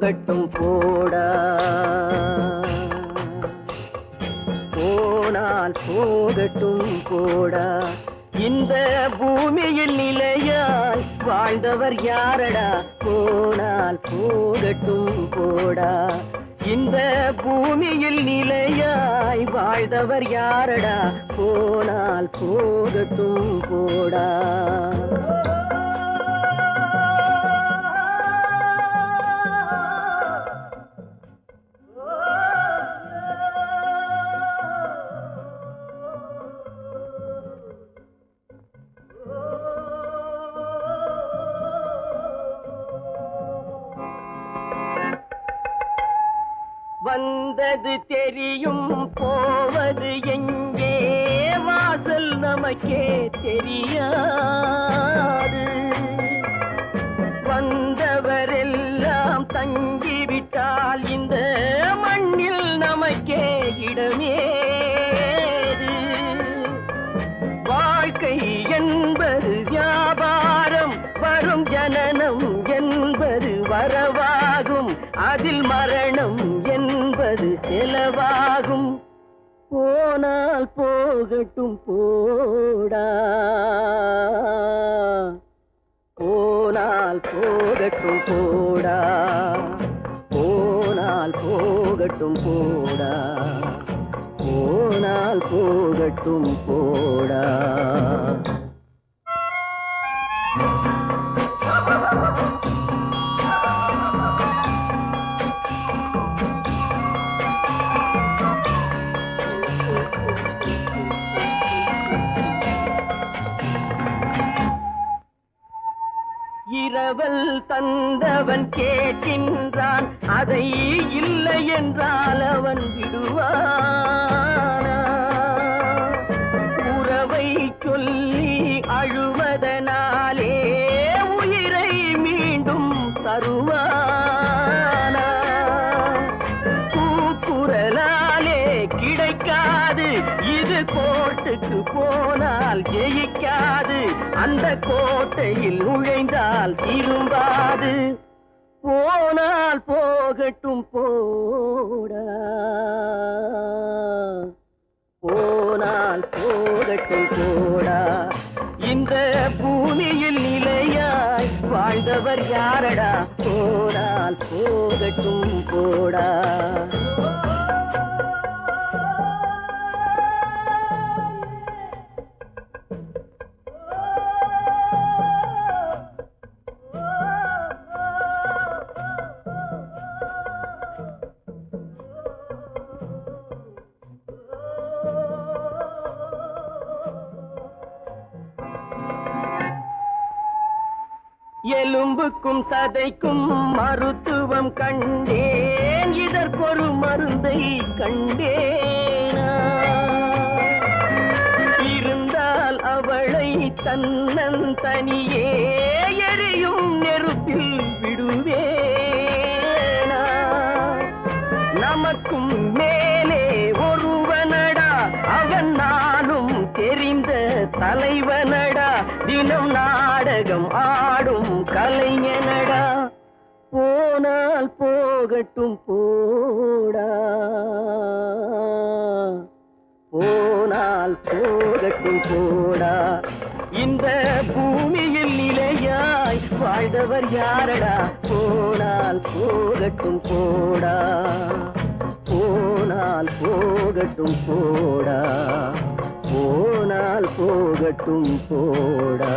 போகட்டும் போடா, போனால் போகட்டும் போடா. இந்த பூமியில் நிலையாய் வாழ்ந்தவர் யாரடா, போனால் போகட்டும் போடா. இந்த பூமியில் நிலையாய் வாழ்ந்தவர் யாரடா, போனால் போகட்டும் போடா. வந்தது தெரியும் போவது எங்கே, வாசல் நமக்கே தெரியாது. வந்தவரெல்லாம் தங்கிவிட்டால் இந்த மண்ணில் நமக்கே இடமேது. வாழ்க்கை என்பது வியாபாரம், வரும் ஜனனம் என்பது வரவாகும், அதில் மரணம் என்பது செலவாகும். போனால் போகட்டும் போடா, போனால் போகட்டும் போடா, போனால் போகட்டும் போடா, போனால் போகட்டும் போடா. இரவல் தந்தவன் கேட்கின்றான், அதை இல்லை என்றால் அவன் விடுவானா? உறவை சொல்லி அழுவதனாலே உயிரை மீண்டும் தருவானா? கூக்குரலாலே கிடைக்காது, இது கோர்ட்டுக்கு போனால் ஜெயிக்காது, அந்த கோட்டையில் நுழைந்தால் திரும்பாது. போனால் போகட்டும் போடா, போனால் போகட்டும் போடா. இந்த பூமியில் நிலையாய் வாழ்ந்தவர் யாரடா, போனால் போகட்டும் போடா. எலும்புக்கும் சதைக்கும் மருத்துவம் கண்டேன், இதற்கொரு மருந்தை கண்டேனா? இருந்தால் அவளை தன்னந்தனியே எரியும் நெருப்பில் விடுவேனா? நமக்கும் மேலே ஒருவனடா, அவன் நானும் தெரிந்த தலைவனடா, தினம் நாடகம் ஆடும் கலைஞனடா. போனால் போகட்டும் போடா, போனால் போகட்டும் போடா. இந்த பூமியில் நிலையாய் வாழ்ந்தவர் யாரடா, போனால் போகட்டும் போடா, போனால் போகட்டும் போடா, போனால் போகட்டும் போடா.